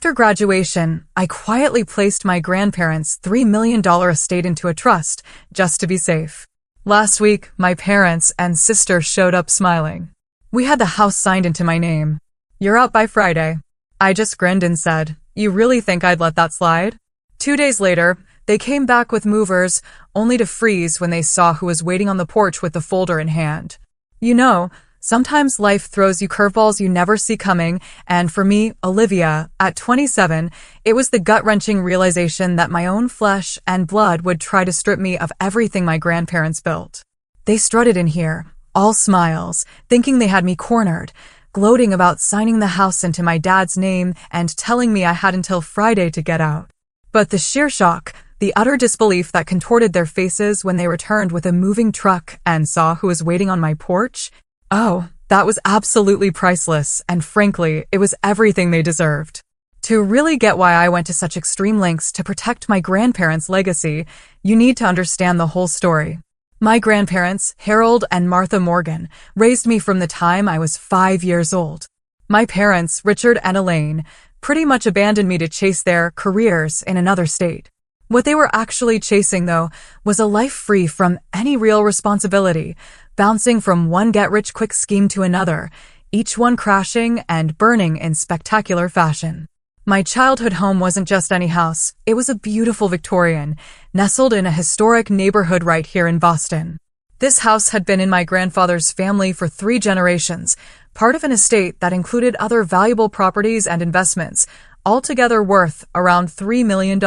After graduation, I quietly placed my grandparents' $3 million estate into a trust, just to be safe. Last week, my parents and sister showed up smiling. We had the house signed into my name. "You're out by Friday." I just grinned and said, "You really think I'd let that slide?" 2 days later, they came back with movers, only to freeze when they saw who was waiting on the porch with the folder in hand. You know, sometimes life throws you curveballs you never see coming, and for me, Olivia, at 27, it was the gut-wrenching realization that my own flesh and blood would try to strip me of everything my grandparents built. They strutted in here, all smiles, thinking they had me cornered, gloating about signing the house into my dad's name and telling me I had until Friday to get out. But the sheer shock, the utter disbelief that contorted their faces when they returned with a moving truck and saw who was waiting on my porch, oh, that was absolutely priceless, and frankly, it was everything they deserved. To really get why I went to such extreme lengths to protect my grandparents' legacy, you need to understand the whole story. My grandparents, Harold and Martha Morgan, raised me from the time I was 5 years old. My parents, Richard and Elaine, pretty much abandoned me to chase their careers in another state. What they were actually chasing, though, was a life free from any real responsibility, bouncing from one get-rich-quick scheme to another, each one crashing and burning in spectacular fashion. My childhood home wasn't just any house, it was a beautiful Victorian, nestled in a historic neighborhood right here in Boston. This house had been in my grandfather's family for 3 generations, part of an estate that included other valuable properties and investments, altogether worth around $3 million.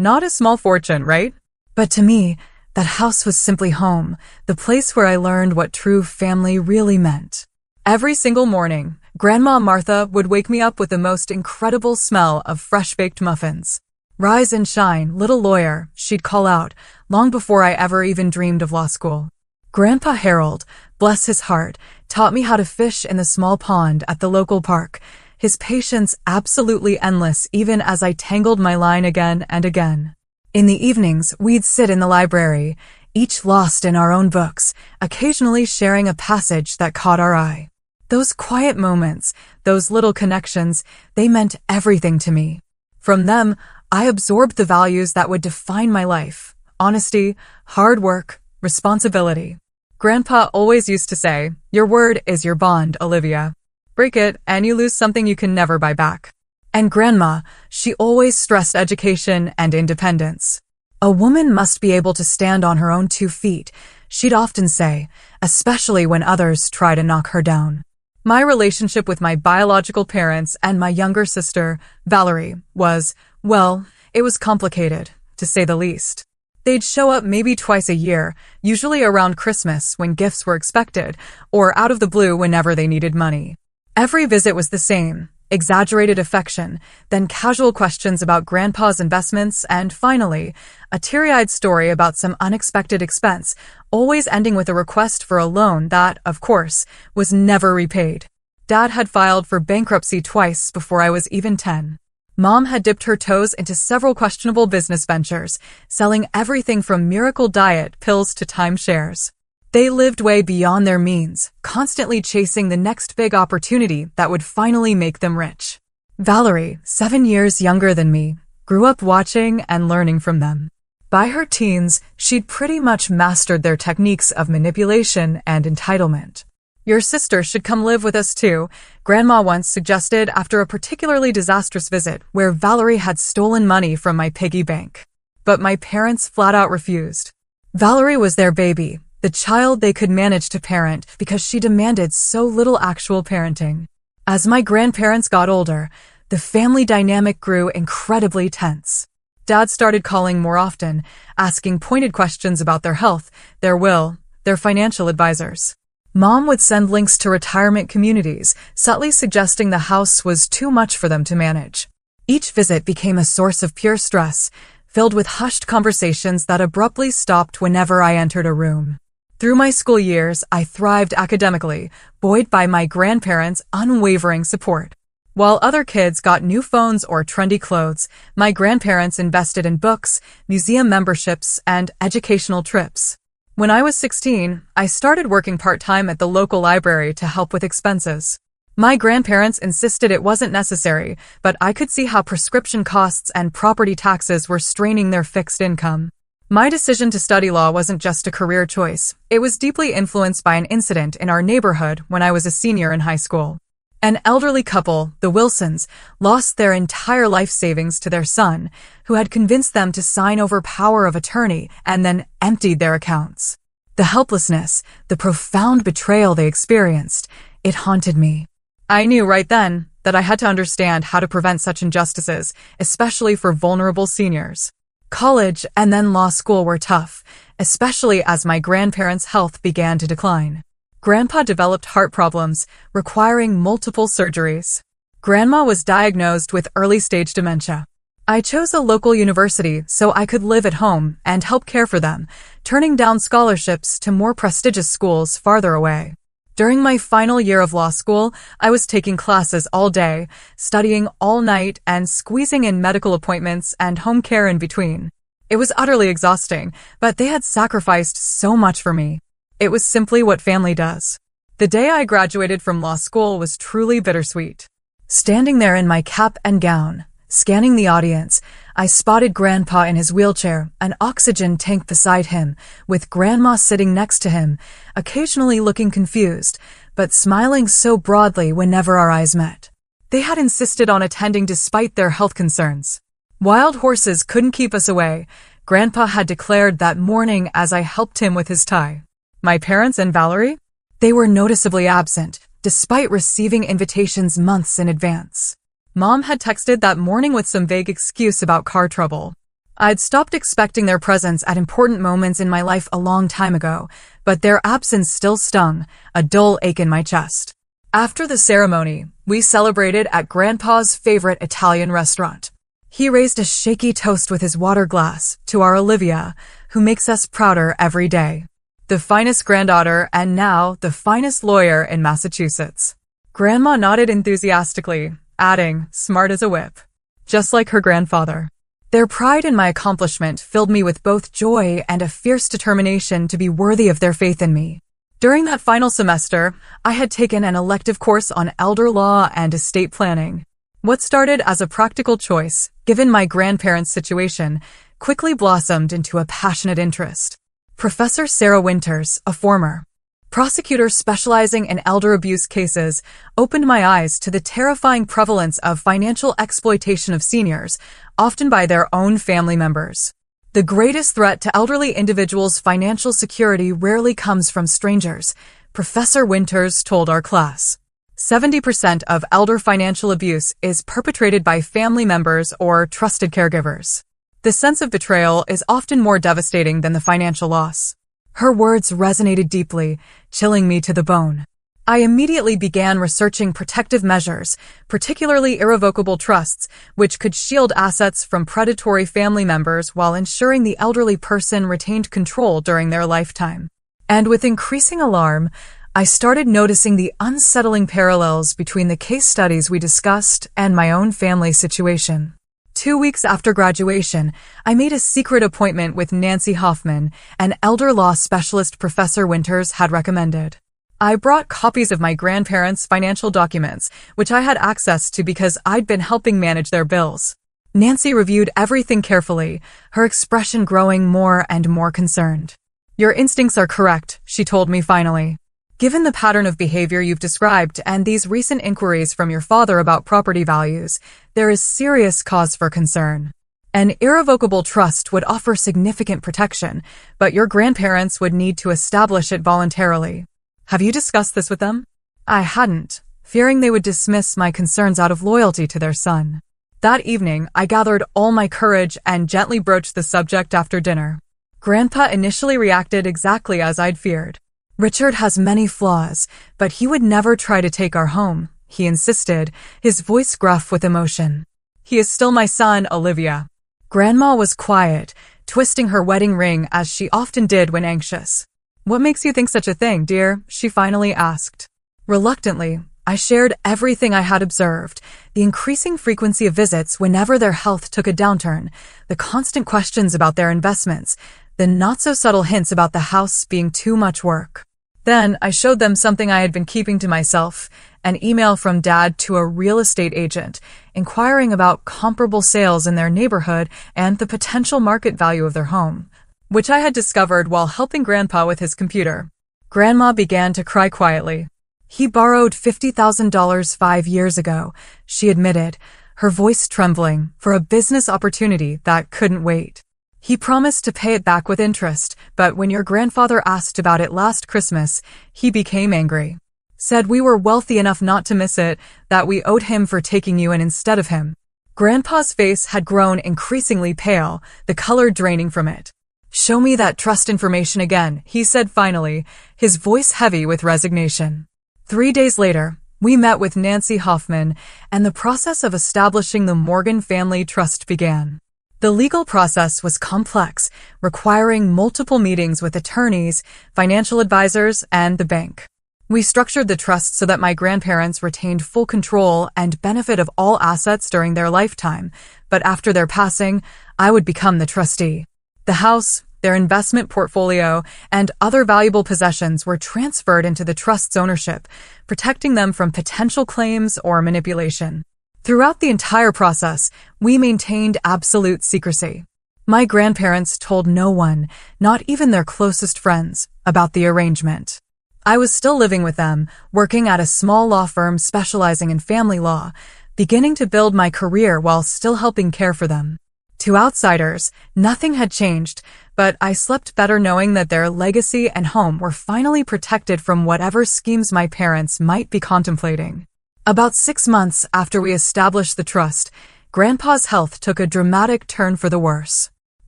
Not a small fortune, right? But to me, that house was simply home, the place where I learned what true family really meant. Every single morning, Grandma Martha would wake me up with the most incredible smell of fresh-baked muffins. "Rise and shine, little lawyer," she'd call out, long before I ever even dreamed of law school. Grandpa Harold, bless his heart, taught me how to fish in the small pond at the local park, his patience absolutely endless even as I tangled my line again and again. In the evenings, we'd sit in the library, each lost in our own books, occasionally sharing a passage that caught our eye. Those quiet moments, those little connections, they meant everything to me. From them, I absorbed the values that would define my life: honesty, hard work, responsibility. Grandpa always used to say, "Your word is your bond, Olivia. Break it, and you lose something you can never buy back." And Grandma, she always stressed education and independence. "A woman must be able to stand on her own 2 feet," she'd often say, especially when others try to knock her down. My relationship with my biological parents and my younger sister, Valerie, was, well, it was complicated, to say the least. They'd show up maybe twice a year, usually around Christmas when gifts were expected, or out of the blue whenever they needed money. Every visit was the same: exaggerated affection, then casual questions about Grandpa's investments, and finally, a teary-eyed story about some unexpected expense, always ending with a request for a loan that, of course, was never repaid. Dad had filed for bankruptcy twice before I was even 10. Mom had dipped her toes into several questionable business ventures, selling everything from Miracle Diet pills to timeshares. They lived way beyond their means, constantly chasing the next big opportunity that would finally make them rich. Valerie, 7 years younger than me, grew up watching and learning from them. By her teens, she'd pretty much mastered their techniques of manipulation and entitlement. "Your sister should come live with us too," Grandma once suggested after a particularly disastrous visit where Valerie had stolen money from my piggy bank. But my parents flat out refused. Valerie was their baby, the child they could manage to parent because she demanded so little actual parenting. As my grandparents got older, the family dynamic grew incredibly tense. Dad started calling more often, asking pointed questions about their health, their will, their financial advisors. Mom would send links to retirement communities, subtly suggesting the house was too much for them to manage. Each visit became a source of pure stress, filled with hushed conversations that abruptly stopped whenever I entered a room. Through my school years, I thrived academically, buoyed by my grandparents' unwavering support. While other kids got new phones or trendy clothes, my grandparents invested in books, museum memberships, and educational trips. When I was 16, I started working part-time at the local library to help with expenses. My grandparents insisted it wasn't necessary, but I could see how prescription costs and property taxes were straining their fixed income. My decision to study law wasn't just a career choice. It was deeply influenced by an incident in our neighborhood when I was a senior in high school. An elderly couple, the Wilsons, lost their entire life savings to their son, who had convinced them to sign over power of attorney and then emptied their accounts. The helplessness, the profound betrayal they experienced, it haunted me. I knew right then that I had to understand how to prevent such injustices, especially for vulnerable seniors. College and then law school were tough, especially as my grandparents' health began to decline. Grandpa developed heart problems, requiring multiple surgeries. Grandma was diagnosed with early-stage dementia. I chose a local university so I could live at home and help care for them, turning down scholarships to more prestigious schools farther away. During my final year of law school, I was taking classes all day, studying all night, and squeezing in medical appointments and home care in between. It was utterly exhausting, but they had sacrificed so much for me. It was simply what family does. The day I graduated from law school was truly bittersweet. Standing there in my cap and gown, scanning the audience, I spotted Grandpa in his wheelchair, an oxygen tank beside him, with Grandma sitting next to him, occasionally looking confused, but smiling so broadly whenever our eyes met. They had insisted on attending despite their health concerns. Wild horses couldn't keep us away. Grandpa had declared that morning as I helped him with his tie. My parents and Valerie? They were noticeably absent, despite receiving invitations months in advance. Mom had texted that morning with some vague excuse about car trouble. I'd stopped expecting their presence at important moments in my life a long time ago, but their absence still stung, a dull ache in my chest. After the ceremony, we celebrated at Grandpa's favorite Italian restaurant. He raised a shaky toast with his water glass to our Olivia, who makes us prouder every day. The finest granddaughter and now the finest lawyer in Massachusetts. Grandma nodded enthusiastically, adding, smart as a whip. Just like her grandfather. Their pride in my accomplishment filled me with both joy and a fierce determination to be worthy of their faith in me. During that final semester, I had taken an elective course on elder law and estate planning. What started as a practical choice, given my grandparents' situation, quickly blossomed into a passionate interest. Professor Sarah Winters, a former prosecutor specializing in elder abuse cases, opened my eyes to the terrifying prevalence of financial exploitation of seniors, often by their own family members. The greatest threat to elderly individuals' financial security rarely comes from strangers, Professor Winters told our class. 70% of elder financial abuse is perpetrated by family members or trusted caregivers. The sense of betrayal is often more devastating than the financial loss. Her words resonated deeply, chilling me to the bone. I immediately began researching protective measures, particularly irrevocable trusts, which could shield assets from predatory family members while ensuring the elderly person retained control during their lifetime. And with increasing alarm, I started noticing the unsettling parallels between the case studies we discussed and my own family situation. 2 weeks after graduation, I made a secret appointment with Nancy Hoffman, an elder law specialist Professor Winters had recommended. I brought copies of my grandparents' financial documents, which I had access to because I'd been helping manage their bills. Nancy reviewed everything carefully, her expression growing more and more concerned. "Your instincts are correct," she told me finally. "Given the pattern of behavior you've described and these recent inquiries from your father about property values, there is serious cause for concern. An irrevocable trust would offer significant protection, but your grandparents would need to establish it voluntarily. Have you discussed this with them?" I hadn't, fearing they would dismiss my concerns out of loyalty to their son. That evening, I gathered all my courage and gently broached the subject after dinner. Grandpa initially reacted exactly as I'd feared. "Richard has many flaws, but he would never try to take our home," he insisted, his voice gruff with emotion. "He is still my son, Olivia." Grandma was quiet, twisting her wedding ring as she often did when anxious. "What makes you think such a thing, dear?" she finally asked. Reluctantly, I shared everything I had observed, the increasing frequency of visits whenever their health took a downturn, the constant questions about their investments, the not-so-subtle hints about the house being too much work. Then I showed them something I had been keeping to myself, an email from Dad to a real estate agent, inquiring about comparable sales in their neighborhood and the potential market value of their home, which I had discovered while helping Grandpa with his computer. Grandma began to cry quietly. He borrowed $50,000 5 years ago, she admitted, her voice trembling, for a business opportunity that couldn't wait. He promised to pay it back with interest, but when your grandfather asked about it last Christmas, he became angry. Said we were wealthy enough not to miss it, that we owed him for taking you in instead of him. Grandpa's face had grown increasingly pale, the color draining from it. Show me that trust information again, he said finally, his voice heavy with resignation. 3 days later, we met with Nancy Hoffman, and the process of establishing the Morgan Family Trust began. The legal process was complex, requiring multiple meetings with attorneys, financial advisors, and the bank. We structured the trust so that my grandparents retained full control and benefit of all assets during their lifetime, but after their passing, I would become the trustee. The house, their investment portfolio, and other valuable possessions were transferred into the trust's ownership, protecting them from potential claims or manipulation. Throughout the entire process, we maintained absolute secrecy. My grandparents told no one, not even their closest friends, about the arrangement. I was still living with them, working at a small law firm specializing in family law, beginning to build my career while still helping care for them. To outsiders, nothing had changed, but I slept better knowing that their legacy and home were finally protected from whatever schemes my parents might be contemplating. About 6 months after we established the trust, Grandpa's health took a dramatic turn for the worse.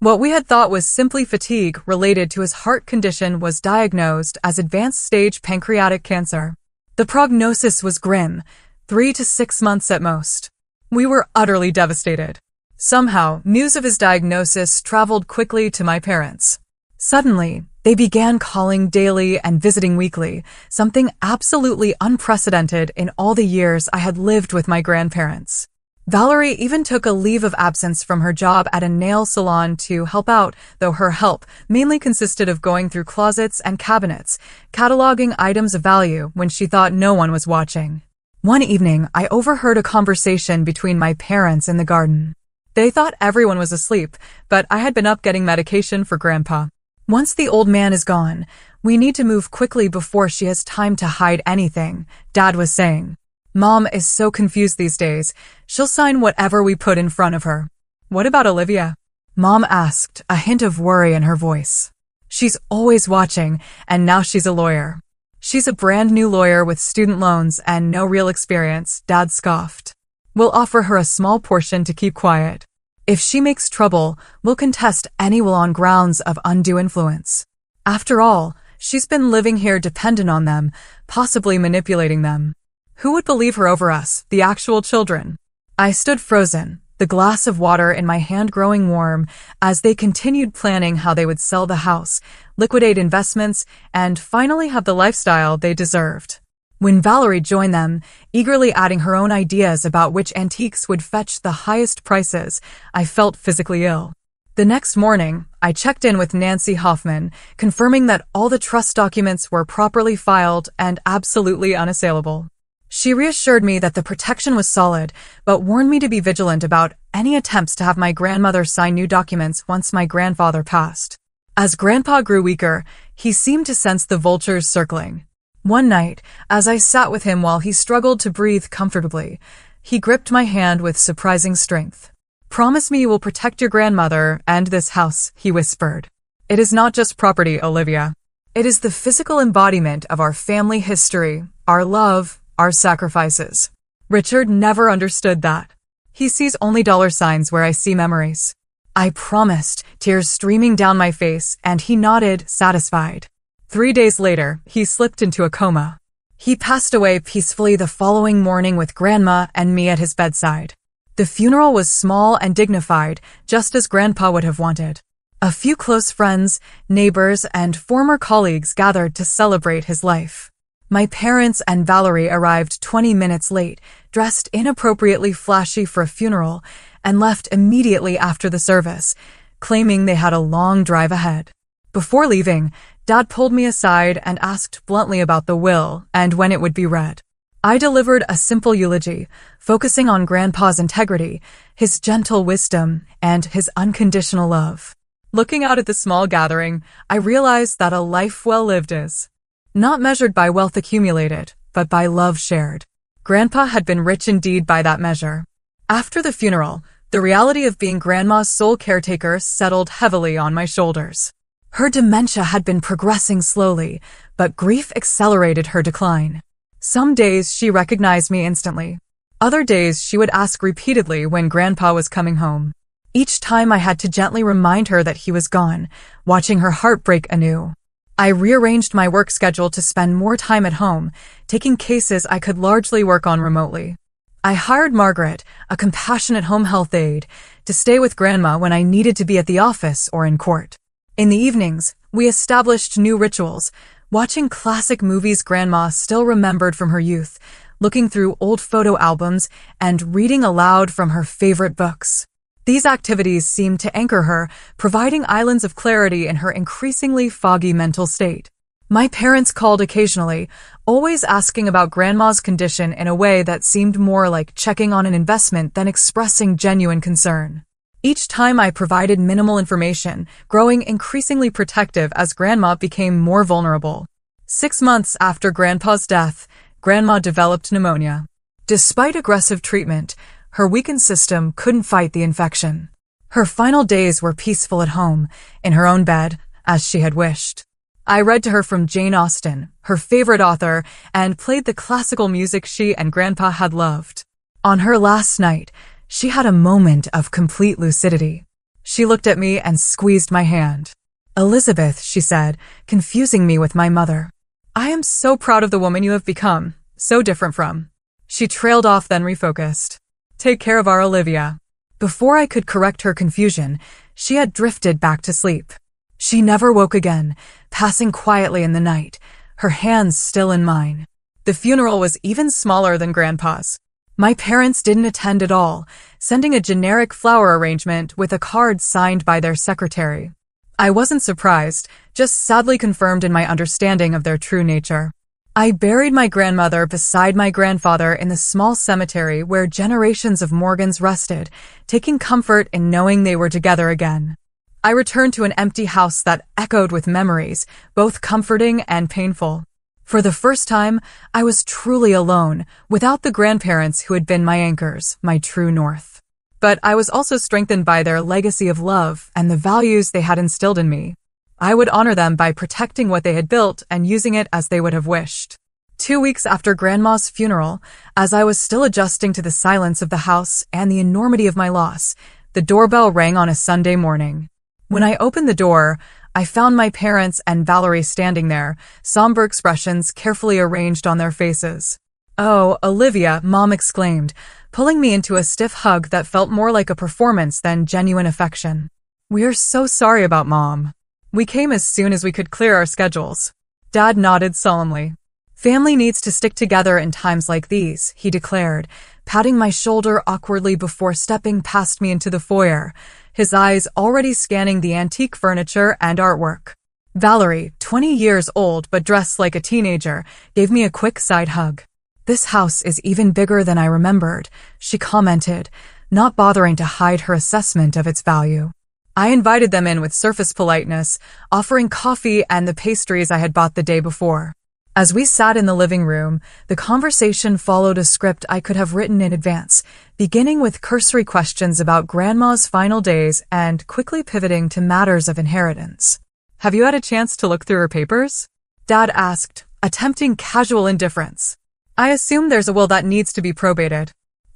What we had thought was simply fatigue related to his heart condition was diagnosed as advanced stage pancreatic cancer. The prognosis was grim, 3 to 6 months at most. We were utterly devastated. Somehow, news of his diagnosis traveled quickly to my parents. Suddenly, they began calling daily and visiting weekly, something absolutely unprecedented in all the years I had lived with my grandparents. Valerie even took a leave of absence from her job at a nail salon to help out, though her help mainly consisted of going through closets and cabinets, cataloging items of value when she thought no one was watching. One evening, I overheard a conversation between my parents in the garden. They thought everyone was asleep, but I had been up getting medication for Grandpa. Once the old man is gone, we need to move quickly before she has time to hide anything, Dad was saying. Mom is so confused these days, she'll sign whatever we put in front of her. What about Olivia? Mom asked, a hint of worry in her voice. She's always watching, and now she's a lawyer. She's a brand new lawyer with student loans and no real experience, Dad scoffed. We'll offer her a small portion to keep quiet. If she makes trouble, we'll contest any will on grounds of undue influence. After all, she's been living here dependent on them, possibly manipulating them. Who would believe her over us, the actual children? I stood frozen, the glass of water in my hand growing warm, as they continued planning how they would sell the house, liquidate investments, and finally have the lifestyle they deserved. When Valerie joined them, eagerly adding her own ideas about which antiques would fetch the highest prices, I felt physically ill. The next morning, I checked in with Nancy Hoffman, confirming that all the trust documents were properly filed and absolutely unassailable. She reassured me that the protection was solid, but warned me to be vigilant about any attempts to have my grandmother sign new documents once my grandfather passed. As Grandpa grew weaker, he seemed to sense the vultures circling. One night, as I sat with him while he struggled to breathe comfortably, he gripped my hand with surprising strength. Promise me you will protect your grandmother and this house, he whispered. It is not just property, Olivia. It is the physical embodiment of our family history, our love, our sacrifices. Richard never understood that. He sees only dollar signs where I see memories. I promised, tears streaming down my face, and he nodded, satisfied. 3 days later, he slipped into a coma. He passed away peacefully the following morning with Grandma and me at his bedside. The funeral was small and dignified, just as Grandpa would have wanted. A few close friends, neighbors, and former colleagues gathered to celebrate his life. My parents and Valerie arrived 20 minutes late, dressed inappropriately flashy for a funeral, and left immediately after the service, claiming they had a long drive ahead. Before leaving, Dad pulled me aside and asked bluntly about the will and when it would be read. I delivered a simple eulogy, focusing on Grandpa's integrity, his gentle wisdom, and his unconditional love. Looking out at the small gathering, I realized that a life well lived is not measured by wealth accumulated, but by love shared. Grandpa had been rich indeed by that measure. After the funeral, the reality of being Grandma's sole caretaker settled heavily on my shoulders. Her dementia had been progressing slowly, but grief accelerated her decline. Some days she recognized me instantly. Other days she would ask repeatedly when Grandpa was coming home. Each time I had to gently remind her that he was gone, watching her heart break anew. I rearranged my work schedule to spend more time at home, taking cases I could largely work on remotely. I hired Margaret, a compassionate home health aide, to stay with Grandma when I needed to be at the office or in court. In the evenings, we established new rituals, watching classic movies Grandma still remembered from her youth, looking through old photo albums, and reading aloud from her favorite books. These activities seemed to anchor her, providing islands of clarity in her increasingly foggy mental state. My parents called occasionally, always asking about Grandma's condition in a way that seemed more like checking on an investment than expressing genuine concern. Each time I provided minimal information, growing increasingly protective as Grandma became more vulnerable. 6 months after Grandpa's death, Grandma developed pneumonia. Despite aggressive treatment, her weakened system couldn't fight the infection. Her final days were peaceful at home, in her own bed, as she had wished. I read to her from Jane Austen, her favorite author, and played the classical music she and Grandpa had loved. On her last night, she had a moment of complete lucidity. She looked at me and squeezed my hand. "Elizabeth," she said, confusing me with my mother. "I am so proud of the woman you have become, so different from." She trailed off, then refocused. "Take care of our Olivia." Before I could correct her confusion, she had drifted back to sleep. She never woke again, passing quietly in the night, her hands still in mine. The funeral was even smaller than Grandpa's. My parents didn't attend at all, sending a generic flower arrangement with a card signed by their secretary. I wasn't surprised, just sadly confirmed in my understanding of their true nature. I buried my grandmother beside my grandfather in the small cemetery where generations of Morgans rested, taking comfort in knowing they were together again. I returned to an empty house that echoed with memories, both comforting and painful. For the first time, I was truly alone, without the grandparents who had been my anchors, my true north. But I was also strengthened by their legacy of love and the values they had instilled in me. I would honor them by protecting what they had built and using it as they would have wished. 2 weeks after Grandma's funeral, as I was still adjusting to the silence of the house and the enormity of my loss, the doorbell rang on a Sunday morning. When I opened the door, I found my parents and Valerie standing there, somber expressions carefully arranged on their faces. "Oh, Olivia," Mom exclaimed, pulling me into a stiff hug that felt more like a performance than genuine affection. "We are so sorry about Mom. We came as soon as we could clear our schedules." Dad nodded solemnly. "Family needs to stick together in times like these," he declared, patting my shoulder awkwardly before stepping past me into the foyer, his eyes already scanning the antique furniture and artwork. Valerie, 20 years old but dressed like a teenager, gave me a quick side hug. "This house is even bigger than I remembered," she commented, not bothering to hide her assessment of its value. I invited them in with surface politeness, offering coffee and the pastries I had bought the day before. As we sat in the living room, the conversation followed a script I could have written in advance, beginning with cursory questions about Grandma's final days and quickly pivoting to matters of inheritance. "Have you had a chance to look through her papers?" Dad asked, attempting casual indifference. "I assume there's a will that needs to be probated."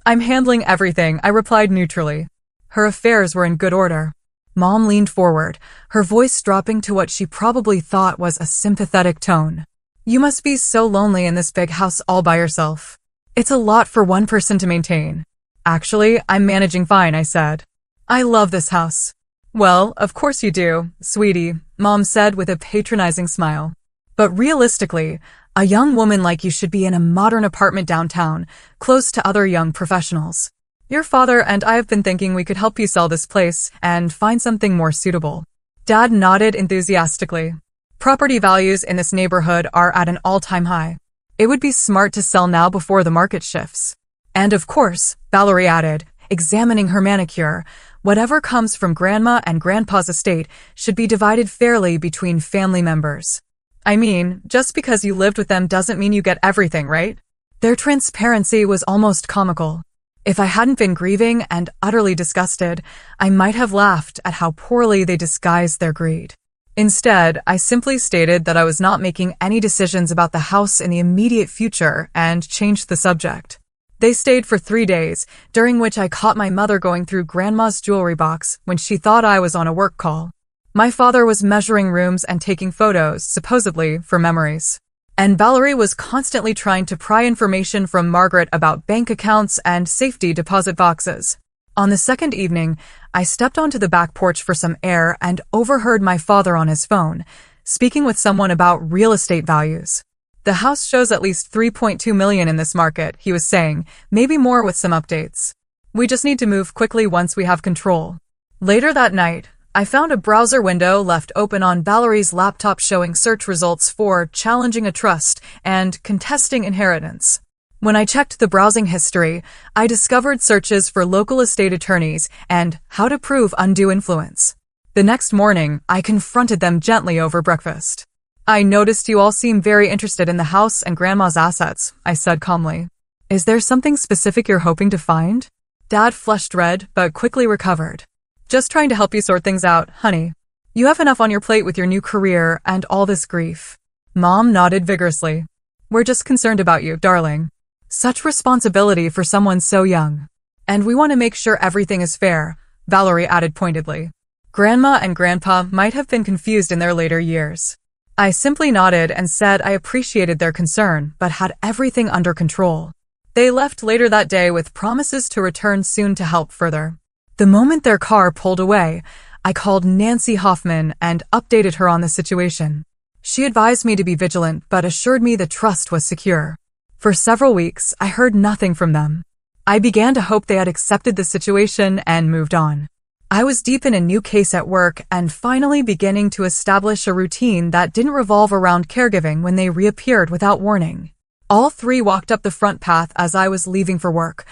"I'm handling everything," I replied neutrally. Her affairs were in good order. Mom leaned forward, her voice dropping to what she probably thought was a sympathetic tone. "You must be so lonely in this big house all by yourself. It's a lot for one person to maintain." "Actually, I'm managing fine," I said. "I love this house." "Well, of course you do, sweetie," Mom said with a patronizing smile. "But realistically, a young woman like you should be in a modern apartment downtown, close to other young professionals. Your father and I have been thinking we could help you sell this place and find something more suitable." Dad nodded enthusiastically. "Property values in this neighborhood are at an all-time high. It would be smart to sell now before the market shifts. And of course, Valerie added, examining her manicure, whatever comes from Grandma and Grandpa's estate should be divided fairly between family members. I mean, just because you lived with them doesn't mean you get everything, right? Their transparency was almost comical. If I hadn't been grieving and utterly disgusted, I might have laughed at how poorly they disguised their greed. Instead, I simply stated that I was not making any decisions about the house in the immediate future and changed the subject. They stayed for 3 days, during which I caught my mother going through Grandma's jewelry box when she thought I was on a work call. My father was measuring rooms and taking photos, supposedly for memories. And Valerie was constantly trying to pry information from Margaret about bank accounts and safety deposit boxes. On the second evening, I stepped onto the back porch for some air and overheard my father on his phone, speaking with someone about real estate values. The house shows at least $3.2 million in this market, he was saying, maybe more with some updates. We just need to move quickly once we have control. Later that night, I found a browser window left open on Valerie's laptop showing search results for challenging a trust and contesting inheritance. When I checked the browsing history, I discovered searches for local estate attorneys and how to prove undue influence. The next morning, I confronted them gently over breakfast. I noticed you all seem very interested in the house and Grandma's assets, I said calmly. Is there something specific you're hoping to find? Dad flushed red, but quickly recovered. Just trying to help you sort things out, honey. You have enough on your plate with your new career and all this grief. Mom nodded vigorously. We're just concerned about you, darling. Such responsibility for someone so young. And we want to make sure everything is fair, Valerie added pointedly. Grandma and Grandpa might have been confused in their later years. I simply nodded and said I appreciated their concern, but had everything under control. They left later that day with promises to return soon to help further. The moment their car pulled away, I called Nancy Hoffman and updated her on the situation. She advised me to be vigilant but assured me the trust was secure. For several weeks, I heard nothing from them. I began to hope they had accepted the situation and moved on. I was deep in a new case at work and finally beginning to establish a routine that didn't revolve around caregiving when they reappeared without warning. All three walked up the front path as I was leaving for work,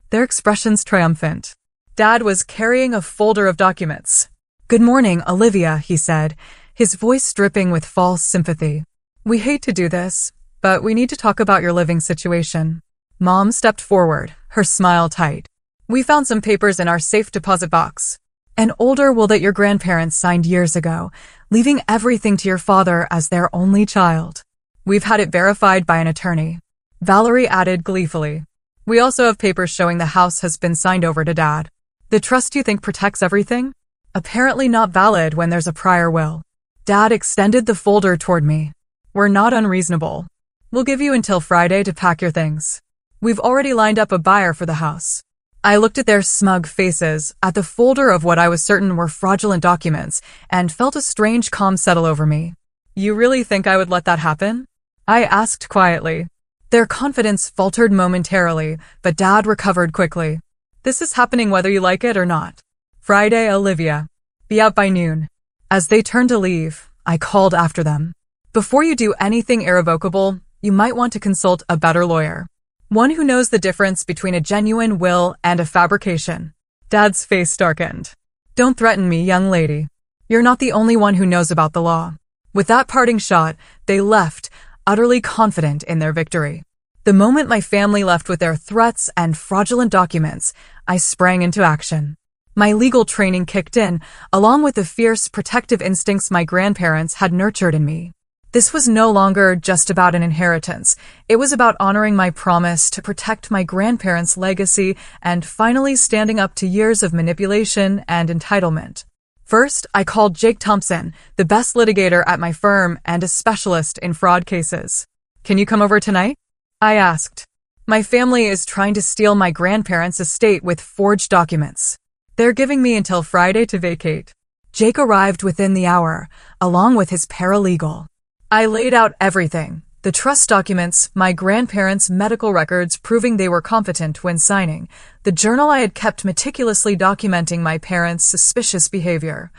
their expressions triumphant. Dad was carrying a folder of documents. Good morning, Olivia, he said, his voice dripping with false sympathy. We hate to do this, but we need to talk about your living situation. Mom stepped forward, her smile tight. We found some papers in our safe deposit box. An older will that your grandparents signed years ago, leaving everything to your father as their only child. We've had it verified by an attorney. Valerie added gleefully. We also have papers showing the house has been signed over to Dad. The trust you think protects everything? Apparently not valid when there's a prior will. Dad extended the folder toward me. We're not unreasonable. We'll give you until Friday to pack your things. We've already lined up a buyer for the house. I looked at their smug faces, at the folder of what I was certain were fraudulent documents, and felt a strange calm settle over me. You really think I would let that happen? I asked quietly. Their confidence faltered momentarily, but Dad recovered quickly. This is happening whether you like it or not. Friday, Olivia. Be out by noon. As they turned to leave, I called after them. Before you do anything irrevocable, you might want to consult a better lawyer. One who knows the difference between a genuine will and a fabrication. Dad's face darkened. Don't threaten me, young lady. You're not the only one who knows about the law. With that parting shot, they left, utterly confident in their victory. The moment my family left with their threats and fraudulent documents, I sprang into action. My legal training kicked in, along with the fierce protective instincts my grandparents had nurtured in me. This was no longer just about an inheritance. It was about honoring my promise to protect my grandparents' legacy and finally standing up to years of manipulation and entitlement. First, I called Jake Thompson, the best litigator at my firm and a specialist in fraud cases. Can you come over tonight? I asked. My family is trying to steal my grandparents' estate with forged documents. They're giving me until Friday to vacate. Jake arrived within the hour, along with his paralegal. I laid out everything. The trust documents, my grandparents' medical records proving they were competent when signing, the journal I had kept meticulously documenting my parents' suspicious behavior,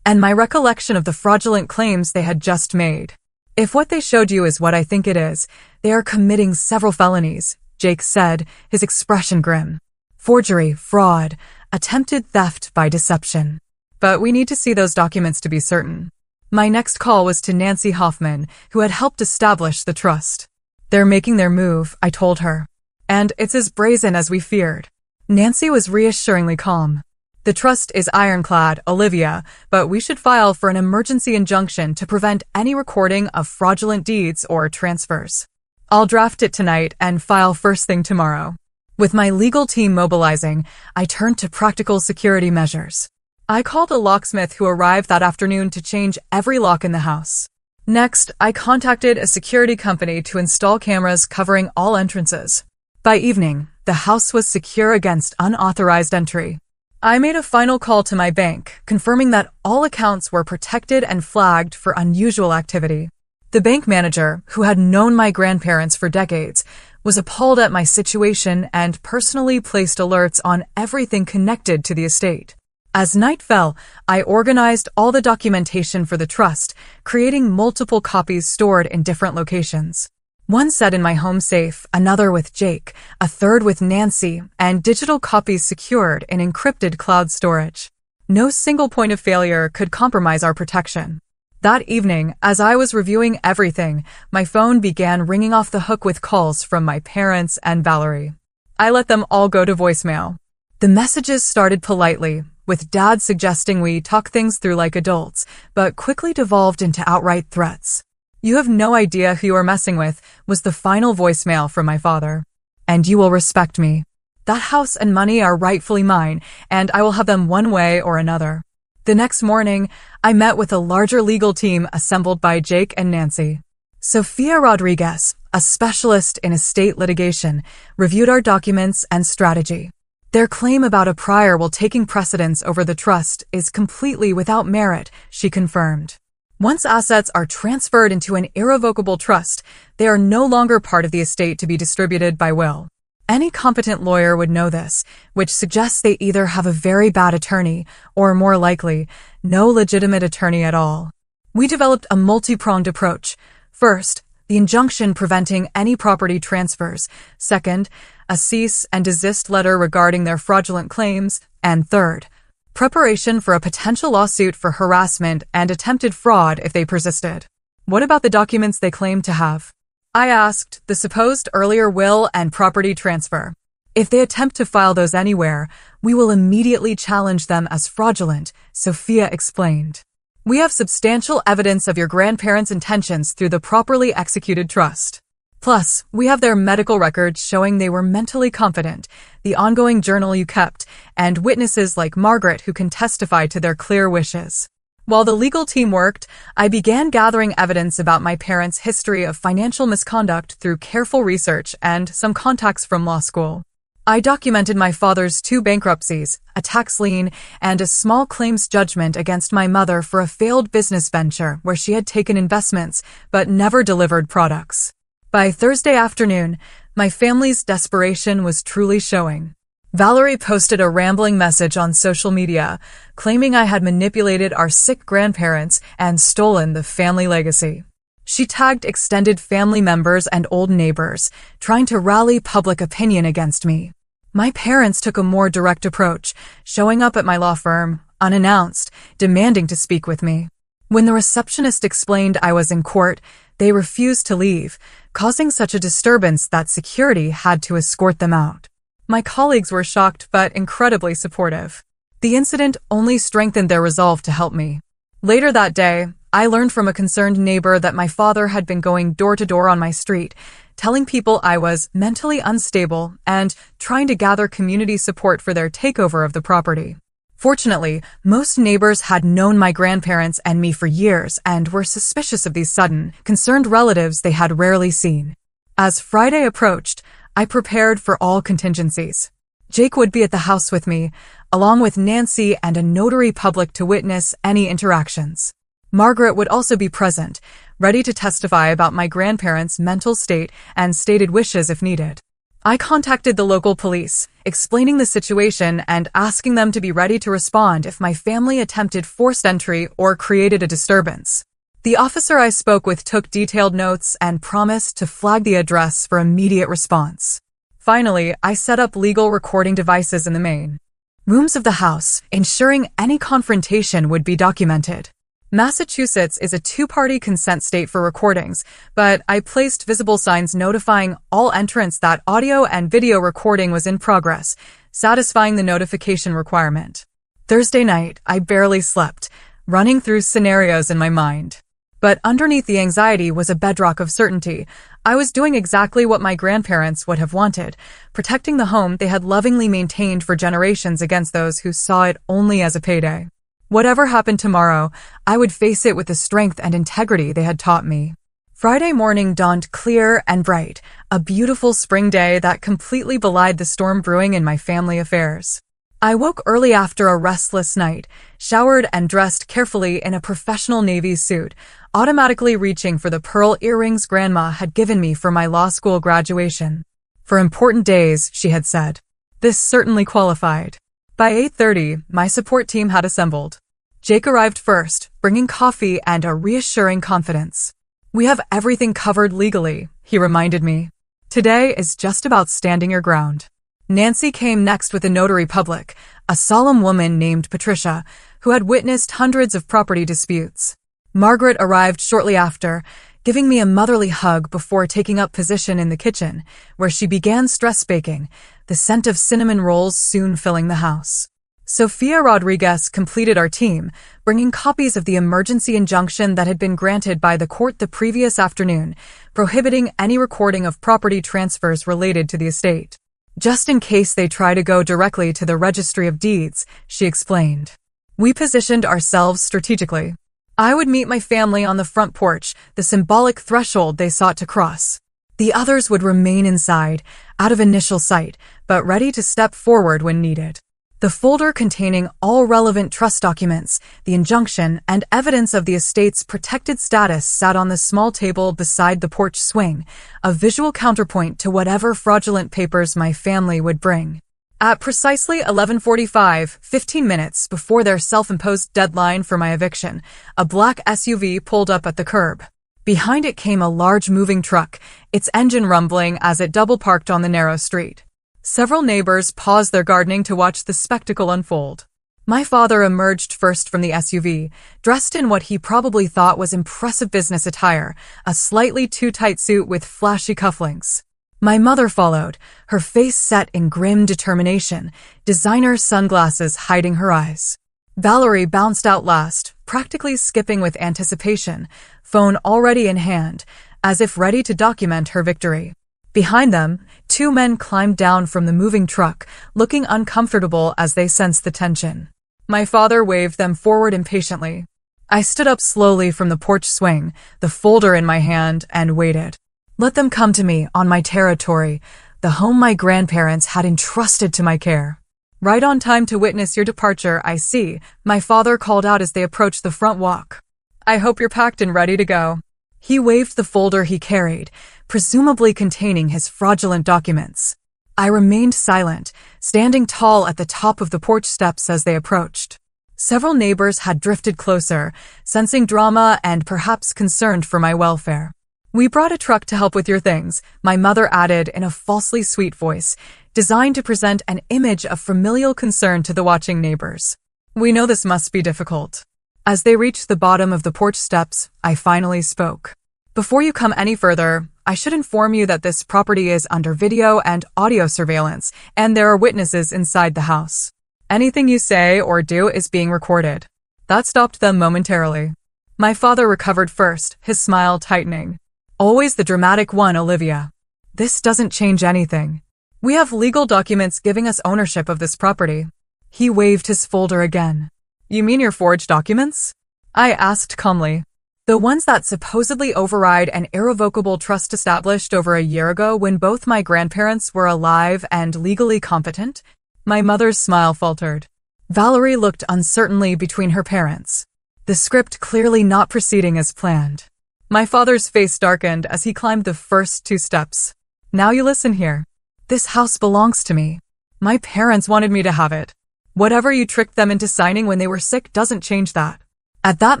and my recollection of the fraudulent claims they had just made. If what they showed you is what I think it is, they are committing several felonies, Jake said, his expression grim. Forgery, fraud, attempted theft by deception. But we need to see those documents to be certain. My next call was to Nancy Hoffman, who had helped establish the trust. They're making their move, I told her. And it's as brazen as we feared. Nancy was reassuringly calm. The trust is ironclad, Olivia, but we should file for an emergency injunction to prevent any recording of fraudulent deeds or transfers. I'll draft it tonight and file first thing tomorrow. With my legal team mobilizing, I turned to practical security measures. I called a locksmith who arrived that afternoon to change every lock in the house. Next, I contacted a security company to install cameras covering all entrances. By evening, the house was secure against unauthorized entry. I made a final call to my bank, confirming that all accounts were protected and flagged for unusual activity. The bank manager, who had known my grandparents for decades, was appalled at my situation and personally placed alerts on everything connected to the estate. As night fell, I organized all the documentation for the trust, creating multiple copies stored in different locations. One set in my home safe, another with Jake, a third with Nancy, and digital copies secured in encrypted cloud storage. No single point of failure could compromise our protection. That evening, as I was reviewing everything, my phone began ringing off the hook with calls from my parents and Valerie. I let them all go to voicemail. The messages started politely, with Dad suggesting we talk things through like adults, but quickly devolved into outright threats. "You have no idea who you are messing with," was the final voicemail from my father. "And you will respect me. That house and money are rightfully mine, and I will have them one way or another." The next morning, I met with a larger legal team assembled by Jake and Nancy. Sofia Rodriguez, a specialist in estate litigation, reviewed our documents and strategy. "Their claim about a prior will taking precedence over the trust is completely without merit," she confirmed. "Once assets are transferred into an irrevocable trust, they are no longer part of the estate to be distributed by will. Any competent lawyer would know this, which suggests they either have a very bad attorney or, more likely, no legitimate attorney at all." We developed a multi-pronged approach. First, the injunction preventing any property transfers. Second, a cease and desist letter regarding their fraudulent claims. And third, preparation for a potential lawsuit for harassment and attempted fraud if they persisted. "What about the documents they claim to have?" I asked. "The supposed earlier will and property transfer. If they attempt to file those anywhere, we will immediately challenge them as fraudulent," Sofia explained. "We have substantial evidence of your grandparents' intentions through the properly executed trust. Plus, we have their medical records showing they were mentally competent, the ongoing journal you kept, and witnesses like Margaret who can testify to their clear wishes." While the legal team worked, I began gathering evidence about my parents' history of financial misconduct through careful research and some contacts from law school. I documented my father's 2 bankruptcies, a tax lien, and a small claims judgment against my mother for a failed business venture where she had taken investments but never delivered products. By Thursday afternoon, my family's desperation was truly showing. Valerie posted a rambling message on social media, claiming I had manipulated our sick grandparents and stolen the family legacy. She tagged extended family members and old neighbors, trying to rally public opinion against me. My parents took a more direct approach, showing up at my law firm, unannounced, demanding to speak with me. When the receptionist explained I was in court, they refused to leave, causing such a disturbance that security had to escort them out. My colleagues were shocked but incredibly supportive. The incident only strengthened their resolve to help me. Later that day, I learned from a concerned neighbor that my father had been going door to door on my street, telling people I was mentally unstable and trying to gather community support for their takeover of the property. Fortunately, most neighbors had known my grandparents and me for years and were suspicious of these sudden, concerned relatives they had rarely seen. As Friday approached, I prepared for all contingencies. Jake would be at the house with me, along with Nancy and a notary public to witness any interactions. Margaret would also be present, ready to testify about my grandparents' mental state and stated wishes if needed. I contacted the local police, explaining the situation and asking them to be ready to respond if my family attempted forced entry or created a disturbance. The officer I spoke with took detailed notes and promised to flag the address for immediate response. Finally, I set up legal recording devices in the main rooms of the house, ensuring any confrontation would be documented. Massachusetts is a two-party consent state for recordings, but I placed visible signs notifying all entrants that audio and video recording was in progress, satisfying the notification requirement. Thursday night, I barely slept, running through scenarios in my mind. But underneath the anxiety was a bedrock of certainty. I was doing exactly what my grandparents would have wanted, protecting the home they had lovingly maintained for generations against those who saw it only as a payday. Whatever happened tomorrow, I would face it with the strength and integrity they had taught me. Friday morning dawned clear and bright, a beautiful spring day that completely belied the storm brewing in my family affairs. I woke early after a restless night, showered and dressed carefully in a professional Navy suit, automatically reaching for the pearl earrings Grandma had given me for my law school graduation. For important days, she had said. This certainly qualified. By 8:30, my support team had assembled. Jake arrived first, bringing coffee and a reassuring confidence. We have everything covered legally, he reminded me. Today is just about standing your ground. Nancy came next with a notary public, a solemn woman named Patricia, who had witnessed hundreds of property disputes. Margaret arrived shortly after, giving me a motherly hug before taking up position in the kitchen, where she began stress baking, the scent of cinnamon rolls soon filling the house. Sofia Rodriguez completed our team, bringing copies of the emergency injunction that had been granted by the court the previous afternoon, prohibiting any recording of property transfers related to the estate. Just in case they try to go directly to the Registry of Deeds, she explained. We positioned ourselves strategically. I would meet my family on the front porch, the symbolic threshold they sought to cross. The others would remain inside, out of initial sight, but ready to step forward when needed. The folder containing all relevant trust documents, the injunction, and evidence of the estate's protected status sat on the small table beside the porch swing, a visual counterpoint to whatever fraudulent papers my family would bring. At precisely 11:45, 15 minutes before their self-imposed deadline for my eviction, a black SUV pulled up at the curb. Behind it came a large moving truck, its engine rumbling as it double-parked on the narrow street. Several neighbors paused their gardening to watch the spectacle unfold. My father emerged first from the SUV, dressed in what he probably thought was impressive business attire, a slightly too tight suit with flashy cufflinks. My mother followed, her face set in grim determination, designer sunglasses hiding her eyes. Valerie bounced out last, practically skipping with anticipation, phone already in hand, as if ready to document her victory. Behind them, two men climbed down from the moving truck, looking uncomfortable as they sensed the tension. My father waved them forward impatiently. I stood up slowly from the porch swing, the folder in my hand, and waited. Let them come to me, on my territory, the home my grandparents had entrusted to my care. Right on time to witness your departure, I see, my father called out as they approached the front walk. I hope you're packed and ready to go. He waved the folder he carried, presumably containing his fraudulent documents. I remained silent, standing tall at the top of the porch steps as they approached. Several neighbors had drifted closer, sensing drama and perhaps concerned for my welfare. We brought a truck to help with your things, my mother added in a falsely sweet voice, designed to present an image of familial concern to the watching neighbors. We know this must be difficult. As they reached the bottom of the porch steps, I finally spoke. Before you come any further, I should inform you that this property is under video and audio surveillance, and there are witnesses inside the house. Anything you say or do is being recorded. That stopped them momentarily. My father recovered first, his smile tightening. Always the dramatic one, Olivia. This doesn't change anything. We have legal documents giving us ownership of this property. He waved his folder again. You mean your forged documents? I asked calmly. The ones that supposedly override an irrevocable trust established over a year ago when both my grandparents were alive and legally competent? My mother's smile faltered. Valerie looked uncertainly between her parents, the script clearly not proceeding as planned. My father's face darkened as he climbed the first 2 steps. Now you listen here. This house belongs to me. My parents wanted me to have it. Whatever you tricked them into signing when they were sick doesn't change that. At that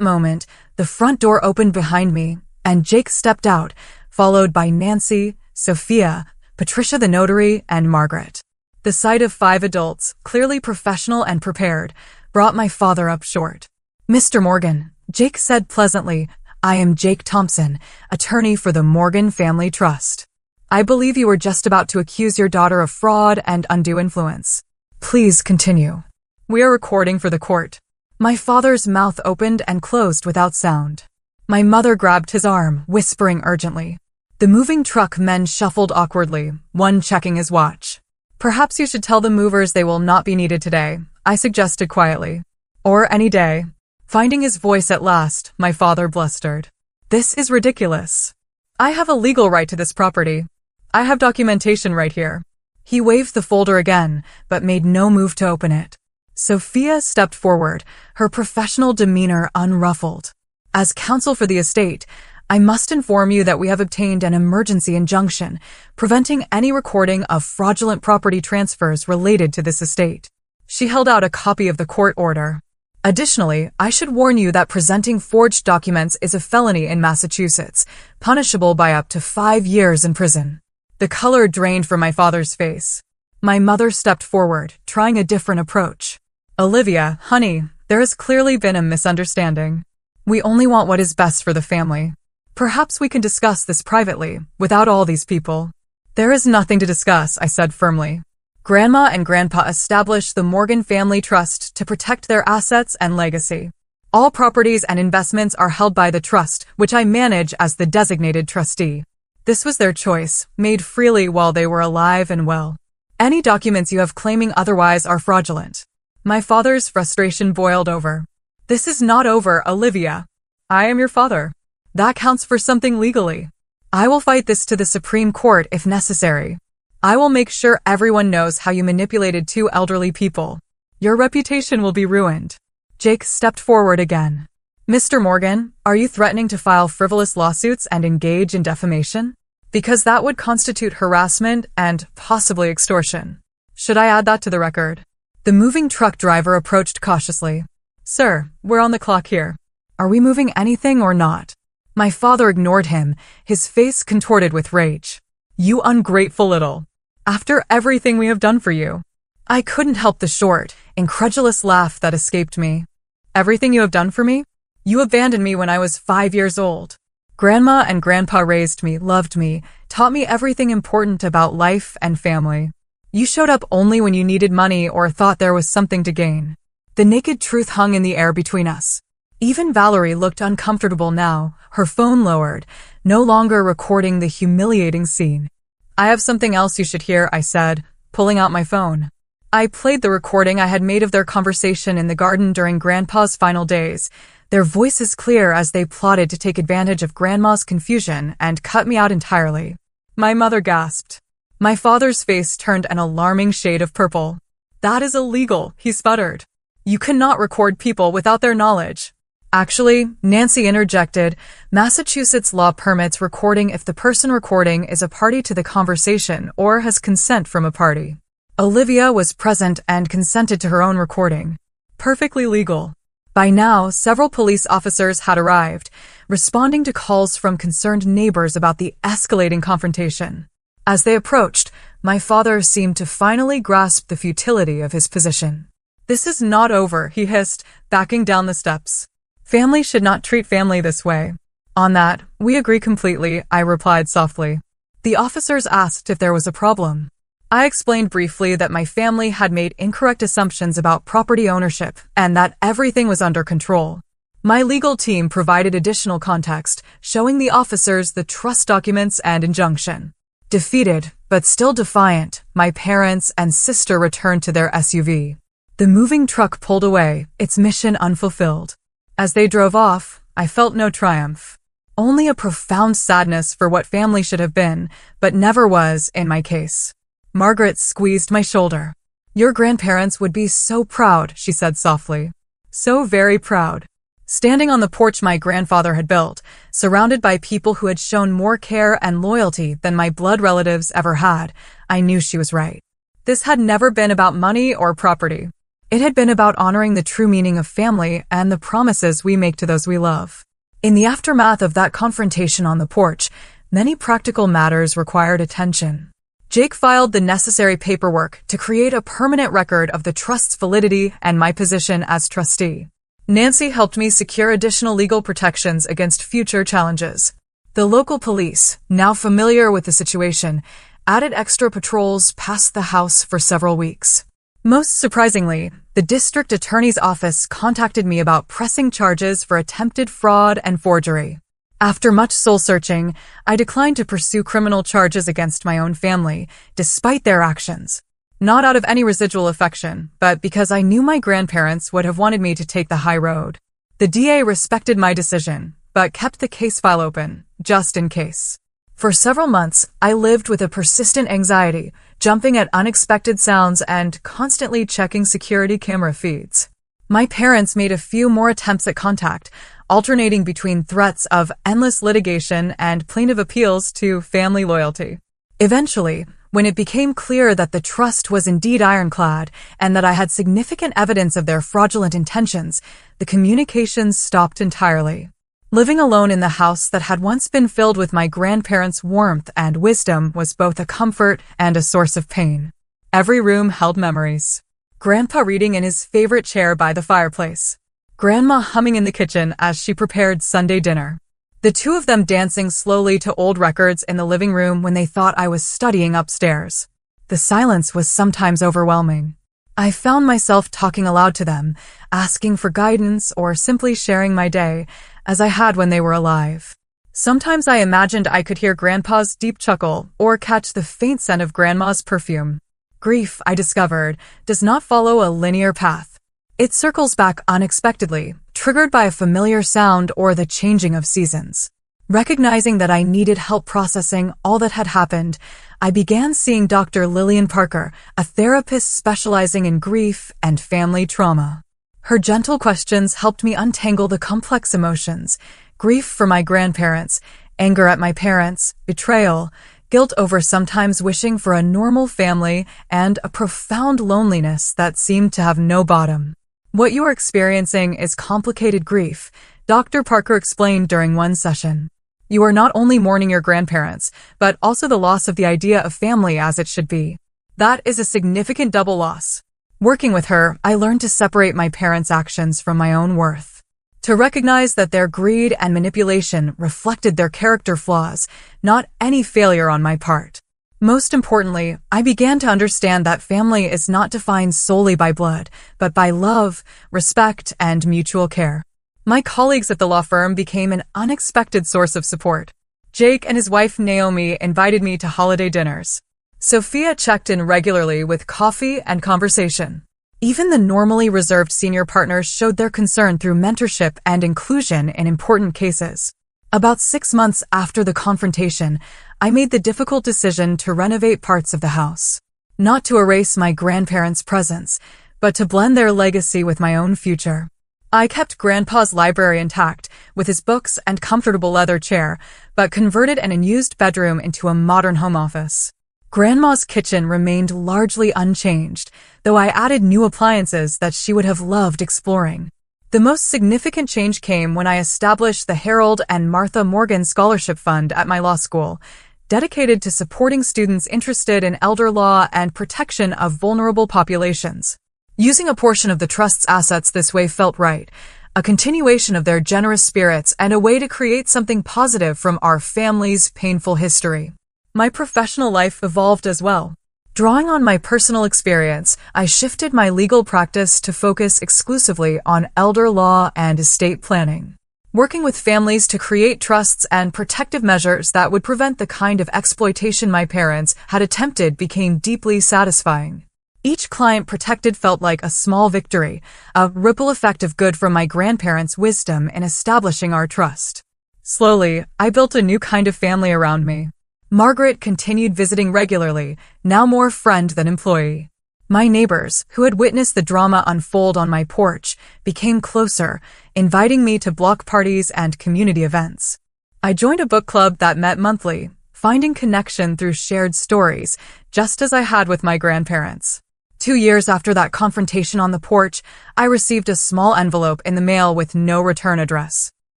moment, The front door opened behind me, and Jake stepped out, followed by Nancy, Sophia, Patricia the notary, and Margaret. The sight of 5 adults, clearly professional and prepared, brought my father up short. "Mr. Morgan," Jake said pleasantly, "I am Jake Thompson, attorney for the Morgan Family Trust. I believe you were just about to accuse your daughter of fraud and undue influence. Please continue. We are recording for the court." My father's mouth opened and closed without sound. My mother grabbed his arm, whispering urgently. The moving truck men shuffled awkwardly, one checking his watch. "Perhaps you should tell the movers they will not be needed today," I suggested quietly. "Or any day." Finding his voice at last, my father blustered. "This is ridiculous. I have a legal right to this property. I have documentation right here." He waved the folder again, but made no move to open it. Sophia stepped forward, her professional demeanor unruffled. "As counsel for the estate, I must inform you that we have obtained an emergency injunction preventing any recording of fraudulent property transfers related to this estate." She held out a copy of the court order. "Additionally, I should warn you that presenting forged documents is a felony in Massachusetts, punishable by up to 5 years in prison." The color drained from my father's face. My mother stepped forward, trying a different approach. "Olivia, honey, there has clearly been a misunderstanding. We only want what is best for the family. Perhaps we can discuss this privately, without all these people." "There is nothing to discuss," I said firmly. "Grandma and Grandpa established the Morgan Family Trust to protect their assets and legacy. All properties and investments are held by the trust, which I manage as the designated trustee. This was their choice, made freely while they were alive and well. Any documents you have claiming otherwise are fraudulent." My father's frustration boiled over. "This is not over, Olivia. I am your father. That counts for something legally. I will fight this to the Supreme Court if necessary. I will make sure everyone knows how you manipulated 2 elderly people. Your reputation will be ruined." Jake stepped forward again. "Mr. Morgan, are you threatening to file frivolous lawsuits and engage in defamation? Because that would constitute harassment and possibly extortion. Should I add that to the record?" The moving truck driver approached cautiously. "Sir, we're on the clock here. Are we moving anything or not?" My father ignored him, his face contorted with rage. "You ungrateful little. After everything we have done for you." I couldn't help the short, incredulous laugh that escaped me. "Everything you have done for me? You abandoned me when I was 5 years old. Grandma and Grandpa raised me, loved me, taught me everything important about life and family. You showed up only when you needed money or thought there was something to gain." The naked truth hung in the air between us. Even Valerie looked uncomfortable now, her phone lowered, no longer recording the humiliating scene. "I have something else you should hear," I said, pulling out my phone. I played the recording I had made of their conversation in the garden during Grandpa's final days, their voices clear as they plotted to take advantage of Grandma's confusion and cut me out entirely. My mother gasped. My father's face turned an alarming shade of purple. "That is illegal," he sputtered. "You cannot record people without their knowledge." "Actually," Nancy interjected, "Massachusetts law permits recording if the person recording is a party to the conversation or has consent from a party. Olivia was present and consented to her own recording. Perfectly legal." By now, several police officers had arrived, responding to calls from concerned neighbors about the escalating confrontation. As they approached, my father seemed to finally grasp the futility of his position. "This is not over," he hissed, backing down the steps. "Family should not treat family this way." "On that, we agree completely," I replied softly. The officers asked if there was a problem. I explained briefly that my family had made incorrect assumptions about property ownership and that everything was under control. My legal team provided additional context, showing the officers the trust documents and injunction. Defeated, but still defiant, my parents and sister returned to their SUV. The moving truck pulled away, its mission unfulfilled. As they drove off, I felt no triumph. Only a profound sadness for what family should have been, but never was in my case. Margaret squeezed my shoulder. "Your grandparents would be so proud," she said softly. "So very proud." Standing on the porch my grandfather had built, surrounded by people who had shown more care and loyalty than my blood relatives ever had, I knew she was right. This had never been about money or property. It had been about honoring the true meaning of family and the promises we make to those we love. In the aftermath of that confrontation on the porch, many practical matters required attention. Jake filed the necessary paperwork to create a permanent record of the trust's validity and my position as trustee. Nancy helped me secure additional legal protections against future challenges. The local police, now familiar with the situation, added extra patrols past the house for several weeks. Most surprisingly, the district attorney's office contacted me about pressing charges for attempted fraud and forgery. After much soul-searching, I declined to pursue criminal charges against my own family, despite their actions. Not out of any residual affection, but because I knew my grandparents would have wanted me to take the high road. The DA respected my decision, but kept the case file open, just in case. For several months, I lived with a persistent anxiety, jumping at unexpected sounds and constantly checking security camera feeds. My parents made a few more attempts at contact, alternating between threats of endless litigation and plaintive appeals to family loyalty. Eventually, when it became clear that the trust was indeed ironclad and that I had significant evidence of their fraudulent intentions, the communications stopped entirely. Living alone in the house that had once been filled with my grandparents' warmth and wisdom was both a comfort and a source of pain. Every room held memories. Grandpa reading in his favorite chair by the fireplace. Grandma humming in the kitchen as she prepared Sunday dinner. The two of them dancing slowly to old records in the living room when they thought I was studying upstairs. The silence was sometimes overwhelming. I found myself talking aloud to them, asking for guidance or simply sharing my day, as I had when they were alive. Sometimes I imagined I could hear Grandpa's deep chuckle or catch the faint scent of Grandma's perfume. Grief, I discovered, does not follow a linear path. It circles back unexpectedly, triggered by a familiar sound or the changing of seasons. Recognizing that I needed help processing all that had happened, I began seeing Dr. Lillian Parker, a therapist specializing in grief and family trauma. Her gentle questions helped me untangle the complex emotions: grief for my grandparents, anger at my parents, betrayal, guilt over sometimes wishing for a normal family, and a profound loneliness that seemed to have no bottom. What you are experiencing is complicated grief, Dr. Parker explained during one session. You are not only mourning your grandparents, but also the loss of the idea of family as it should be. That is a significant double loss. Working with her, I learned to separate my parents' actions from my own worth. To recognize that their greed and manipulation reflected their character flaws, not any failure on my part. Most importantly, I began to understand that family is not defined solely by blood, but by love, respect, and mutual care. My colleagues at the law firm became an unexpected source of support. Jake and his wife Naomi invited me to holiday dinners. Sophia checked in regularly with coffee and conversation. Even the normally reserved senior partners showed their concern through mentorship and inclusion in important cases. About 6 months after the confrontation, I made the difficult decision to renovate parts of the house. Not to erase my grandparents' presence, but to blend their legacy with my own future. I kept Grandpa's library intact, with his books and comfortable leather chair, but converted an unused bedroom into a modern home office. Grandma's kitchen remained largely unchanged, though I added new appliances that she would have loved exploring. The most significant change came when I established the Harold and Martha Morgan Scholarship Fund at my law school, dedicated to supporting students interested in elder law and protection of vulnerable populations. Using a portion of the trust's assets this way felt right, a continuation of their generous spirits and a way to create something positive from our family's painful history. My professional life evolved as well. Drawing on my personal experience, I shifted my legal practice to focus exclusively on elder law and estate planning. Working with families to create trusts and protective measures that would prevent the kind of exploitation my parents had attempted became deeply satisfying. Each client protected felt like a small victory, a ripple effect of good from my grandparents' wisdom in establishing our trust. Slowly, I built a new kind of family around me. Margaret continued visiting regularly, now more friend than employee. My neighbors, who had witnessed the drama unfold on my porch, became closer, inviting me to block parties and community events. I joined a book club that met monthly, finding connection through shared stories, just as I had with my grandparents. 2 years after that confrontation on the porch, I received a small envelope in the mail with no return address.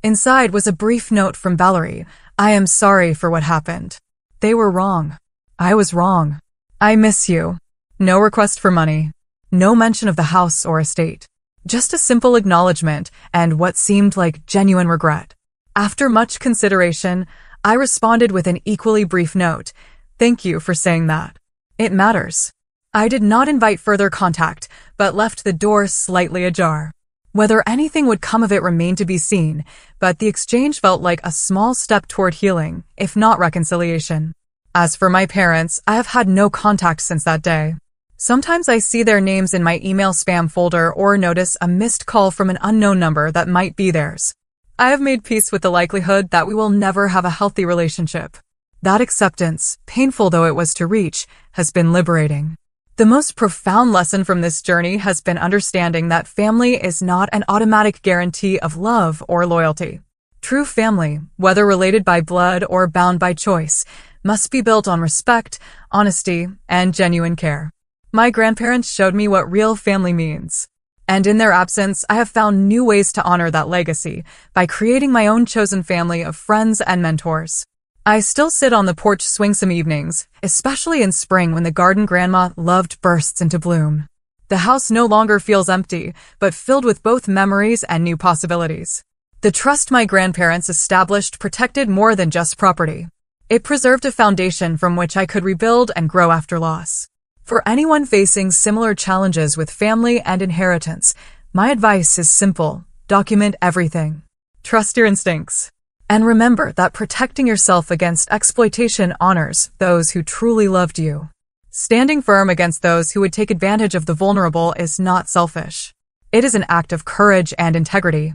Inside was a brief note from Valerie. I am sorry for what happened. They were wrong. I was wrong. I miss you. No request for money. No mention of the house or estate. Just a simple acknowledgement and what seemed like genuine regret. After much consideration, I responded with an equally brief note. Thank you for saying that. It matters. I did not invite further contact, but left the door slightly ajar. Whether anything would come of it remained to be seen, but the exchange felt like a small step toward healing, if not reconciliation. As for my parents, I have had no contact since that day. Sometimes I see their names in my email spam folder or notice a missed call from an unknown number that might be theirs. I have made peace with the likelihood that we will never have a healthy relationship. That acceptance, painful though it was to reach, has been liberating. The most profound lesson from this journey has been understanding that family is not an automatic guarantee of love or loyalty. True family, whether related by blood or bound by choice, must be built on respect, honesty, and genuine care. My grandparents showed me what real family means. And in their absence, I have found new ways to honor that legacy by creating my own chosen family of friends and mentors. I still sit on the porch swing some evenings, especially in spring when the garden grandma loved bursts into bloom. The house no longer feels empty, but filled with both memories and new possibilities. The trust my grandparents established protected more than just property. It preserved a foundation from which I could rebuild and grow after loss. For anyone facing similar challenges with family and inheritance, my advice is simple: document everything. Trust your instincts. And remember that protecting yourself against exploitation honors those who truly loved you. Standing firm against those who would take advantage of the vulnerable is not selfish. It is an act of courage and integrity.